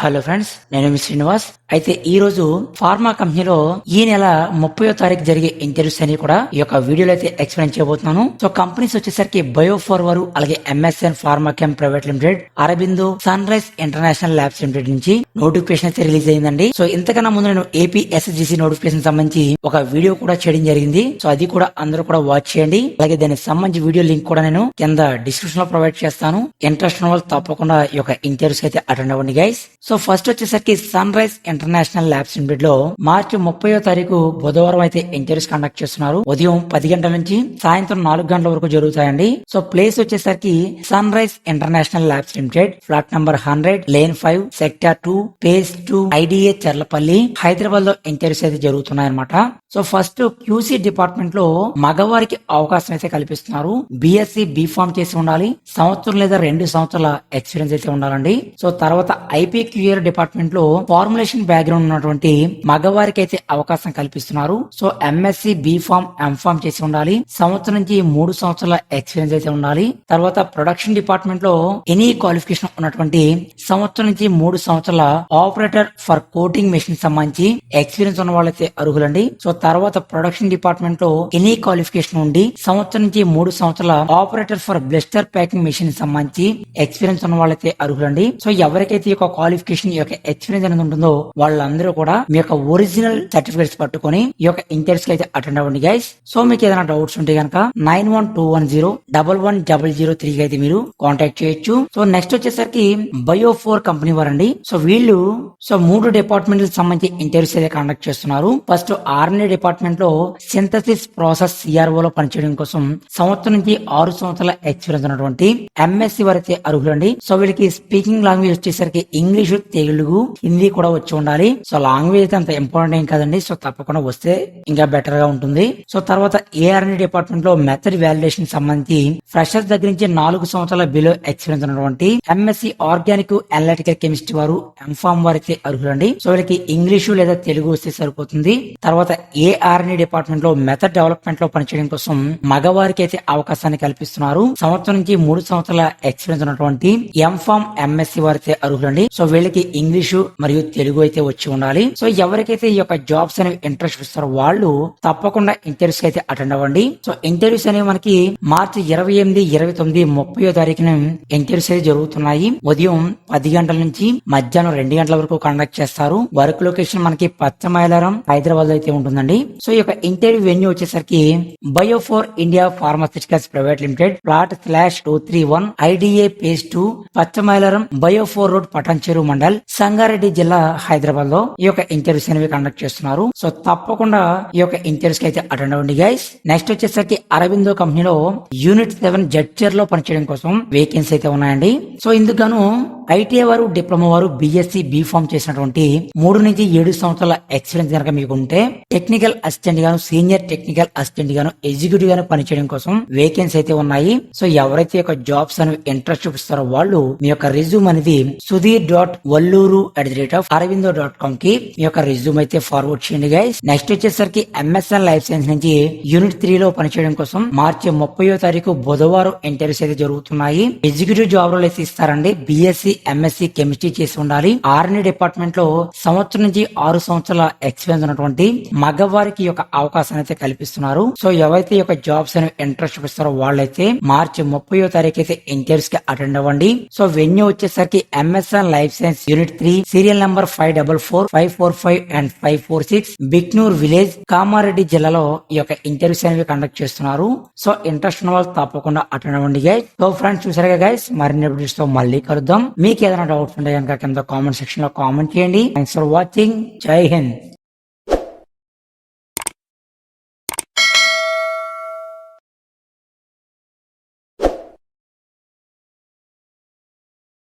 Hello friends, నేను మీ శ్రీనివాస్. అయితే ఈ రోజు ఫార్మా కంపెనీలో ఈ నెల 30వ తారీఖు జరిగే ఇంటర్వ్యూస్ అని కూడా ఈ యొక్క వీడియోలో అయితే ఎక్స్ప్లెయిన్ చేయబోతున్నాను. సో కంపెనీస్ వచ్చేసరికి బయోఫార్వర్, అలాగే MSN pharma chem private limited, Aurobindo, sunrise international labs limited నుంచి నోటిఫికేషన్ అయితే రిలీజ్ అయిందండి. సో ఇంతకన్నా ముందు నేను Apssdc నోటిఫికేషన్ సంబంధించి ఒక వీడియో కూడా చేయడం జరిగింది. సో అది కూడా అందరూ కూడా వాచ్ చేయండి. అలాగే దానికి సంబంధించి వీడియో లింక్ కూడా నేను కింద డిస్క్రిప్షన్ లో ప్రొవైడ్ చేస్తాను. ఇంట్రెస్ట్ ఉన్న వాళ్ళు తప్పకుండా ఈ యొక్క ఇంటర్వ్యూస్ అయితే అటెండ్ అవ్వండి గైస్. సో ఫస్ట్ వచ్చేసరికి sunrise international labs limited లో మార్చి 30వ తారీఖు బుధవారం అయితే ఇంటర్వ్యూస్ కండక్ట్ చేస్తున్నారు. ఉదయం 10 గంటల నుంచి సాయంత్రం 4 గంటల వరకు జరుగుతాయండి. సో ప్లేస్ వచ్చేసరికి sunrise international labs limited, flat number 100, lane 5, sector 2, phase 2, IDA Cherlapally, Hyderabad లో ఇంటర్వ్యూస్ అయితే జరుగుతున్నాయి అనమాట. సో ఫస్ట్ క్యూసీ డిపార్ట్మెంట్ లో మగవారికి అవకాశం అయితే కల్పిస్తున్నారు. బిఎస్సి బీఫామ్ చేసి ఉండాలి, సంవత్సరం లేదా 2 సంవత్సరాల ఎక్స్పీరియన్స్ అయితే ఉండాలండి. సో తర్వాత ఐపీక్యూఆర్ డిపార్ట్మెంట్ లో ఫార్ములేషన్ బ్యాక్గ్రౌండ్ ఉన్నటువంటి మగవారికి అయితే అవకాశం కల్పిస్తున్నారు. సో ఎంఎస్సి బీఫామ్, ఎంఫామ్ చేసి ఉండాలి, సంవత్సరం నుంచి 3 సంవత్సరాల ఎక్స్పీరియన్స్ అయితే ఉండాలి. తర్వాత ప్రొడక్షన్ డిపార్ట్మెంట్ లో ఎనీ క్వాలిఫికేషన్ ఉన్నటువంటి సంవత్సరం నుంచి 3 సంవత్సరాల ఆపరేటర్ ఫర్ కోటింగ్ మెషిన్ సంబంధించి ఎక్స్పీరియన్స్ ఉన్న వాళ్ళైతే అర్హులండి. సో తర్వాత ప్రొడక్షన్ డిపార్ట్మెంట్ లో ఎనీ క్వాలిఫికేషన్ ఉండి సంవత్సరం నుంచి 3 సంవత్సరాల ఆపరేటర్ ఫర్ బ్లెస్టర్ ప్యాకింగ్ మెషిన్ సంబంధించి ఎక్స్పీరియన్స్ ఉన్న వాళ్ళైతే అర్హులండి. సో ఎవరికైతే ఈ యొక్క క్వాలిఫికేషన్, ఈ యొక్క ఎక్స్పీరియన్స్ అనేది ఉంటుందో వాళ్ళందరూ కూడా మీ యొక్క ఒరిజినల్ సర్టిఫికేట్స్ పట్టుకొని ఈ యొక్క ఇంటర్వ్యూస్ కి అయితే అటెండ్ అవ్వండి గైస్. సో మీకు ఏదైనా డౌట్స్ ఉంటే కనుక 9121011003 కి అయితే మీరు కాంటాక్ట్ చేయొచ్చు. సో నెక్స్ట్ వచ్చేసరికి బయోఫోర్ కంపెనీ వారండి. సో వీళ్ళు 3 డిపార్ట్మెంట్ సంబంధించి ఇంటర్వ్యూస్ అయితే కండక్ట్ చేస్తున్నారు. ఫస్ట్ ఆర్ఎన్ఏ డిపార్ట్మెంట్ లో సింథసిస్ ప్రాసెస్ సిఆర్ఓ లో పనిచేయడం కోసం సంవత్సరం నుంచి 6 సంవత్సరాల ఎక్స్పీరియన్స్ ఉన్నటువంటి ఎంఎస్సి వారైతే అర్హులండి. సో వీళ్ళకి స్పీకింగ్ లాంగ్వేజ్ వచ్చేసరికి ఇంగ్లీష్, తెలుగు, హిందీ కూడా వచ్చి ఉండాలి. సో లాంగ్వేజ్ అయితే అంత ఇంపార్టెంట్ ఏం కాదండి. సో తప్పకుండా వస్తే ఇంకా బెటర్ గా ఉంటుంది. సో తర్వాత ఏఆర్ఎన్ఏ డిపార్ట్మెంట్ లో మెథడ్ వాలిడేషన్ సంబంధించి ఫ్రెషర్స్ దగ్గర నుంచి 4 సంవత్సరాల బిలో ఎక్స్పీరియన్స్ ఉన్నటువంటి ఎంఎస్సి ఆర్గానిక్ అనలిటికల్ కెమిస్ట్రీ వారు, ఎంఫామ్ వారైతే అర్హులండి. సో వీళ్ళకి ఇంగ్లీషు లేదా తెలుగు వస్తే సరిపోతుంది. తర్వాత ఏఆర్ఎన్ఏ డిపార్ట్మెంట్ లో మెథడ్ డెవలప్మెంట్ లో పనిచేయడం కోసం మగవారికి అయితే అవకాశాన్ని కల్పిస్తున్నారు. సంవత్సరం నుంచి 3 సంవత్సరాల ఎక్స్పీరియన్స్ ఉన్నటువంటి ఎంఫామ్, ఎంఎస్సి వారైతే అర్హులండి. సో వీళ్ళకి ఇంగ్లీషు మరియు తెలుగు అయితే వచ్చి ఉండాలి. సో ఎవరికైతే ఈ యొక్క జాబ్స్ అనేవి ఇంట్రెస్ట్ ఇస్తారో వాళ్ళు తప్పకుండా ఇంటర్వ్యూస్ అయితే అటెండ్ అవ్వండి. సో ఇంటర్వ్యూస్ అనేవి మనకి మార్చి 28, 29, 30వ తారీఖున ఇంటర్వ్యూస్ అయితే జరుగుతున్నాయి. ఉదయం 10 గంటల నుంచి మధ్యాహ్నం 2 గంటల వరకు కండక్ట్ చేస్తారు. వర్క్ లొకేషన్ మనకి పచ్చమైలారం, హైదరాబాద్ లో అయితే ఉంటుందండి. సో ఈ యొక్క ఇంటర్వ్యూ వెన్యూ వచ్చేసరికి Biophore India pharmaceuticals private limited, plot, IDA, phase 2, Pashamylaram, Biophore road, Patancheru mandal, Sangareddy జిల్లా, హైదరాబాద్ లో ఈ యొక్క ఇంటర్వ్యూస్ అనేవి కండక్ట్ చేస్తున్నారు. సో తప్పకుండా ఈ యొక్క ఇంటర్వ్యూస్ కి అయితే అటెండ్ అవ్వండి గైస్. నెక్స్ట్ వచ్చేసరికి అరబిందో కంపెనీలో యూనిట్ 7 జడ్చర్ లో పనిచేయడం కోసం వేకెన్సీ అయితే ఉన్నాయండి. సో ఇందుకు ఐటీఐ వారు, డిప్లొమా వారు, బిఎస్సి బీఫామ్ చేసినటువంటి 3 నుంచి 7 సంవత్సరాల ఎక్స్పీరియన్స్ కనుక మీకు ఉంటే టెక్నికల్ అసిస్టెంట్ గాను, సీనియర్ టెక్నికల్ అసిస్టెంట్ గాను, ఎగ్జిక్యూటివ్ గాను పనిచేయడం కోసం వేకెన్సీ అయితే ఉన్నాయి. సో ఎవరైతే యొక్క జాబ్స్ అనేవి ఇంట్రెస్ట్ చూపిస్తారో వాళ్ళు మీ యొక్క రెజ్యూమ్ అనేది sudhir.valluru@aravindo.com కి మీ యొక్క రెజ్యూమ్ అయితే ఫార్వర్డ్ చేయండి గైస్. నెక్స్ట్ వచ్చేసరికి ఎంఎస్ఎన్ లైఫ్ సైన్స్ నుంచి యూనిట్ 3 లో పనిచేయడం కోసం మార్చి 30వ తారీఖు బుధవారం ఇంటర్వ్యూస్ అయితే జరుగుతున్నాయి. ఎగ్జిక్యూటివ్ జాబ్ రోల్ అయితే ఇస్తారండి. బిఎస్సి, ఎంఎస్సి కెమిస్ట్రీ చేసి ఉండాలి. ఆర్ఎన్ఏ డిపార్ట్మెంట్ లో సంవత్సరం నుంచి 6 సంవత్సరాల ఎక్స్పీరియన్స్ ఉన్నటువంటి మగవారికి యొక్క అవకాశాన్ని అయితే కల్పిస్తున్నారు. సో ఎవరైతే ఈ యొక్క జాబ్స్ అనేవి ఇంట్రెస్ట్ చూపిస్తారో వాళ్ళైతే మార్చి 30వ తారీఖు అయితే ఇంటర్వ్యూస్ కి అటెండ్ అవ్వండి. సో వెన్యూ వచ్చేసరికి MSN life science unit 3, serial number 544, 545 and 546, Bhiknoor village, Kamareddy జిల్లాలో ఈ యొక్క ఇంటర్వ్యూస్ అనేవి కండక్ట్ చేస్తున్నారు. సో ఇంట్రెస్ట్ ఉన్న వాళ్ళు తప్పకుండా అటెండ్ అవ్వండి గైస్. సో ఫ్రెండ్స్ చూసారుగా గైస్, మరిన్ని అప్డేట్స్ తో మళ్ళీ కలుద్దాం. మీకు ఏదైనా డౌట్స్ ఉంటే కనుక కింద కామెంట్ సెక్షన్ లో కామెంట్ చేయండి. Thanks for watching. జై హింద్.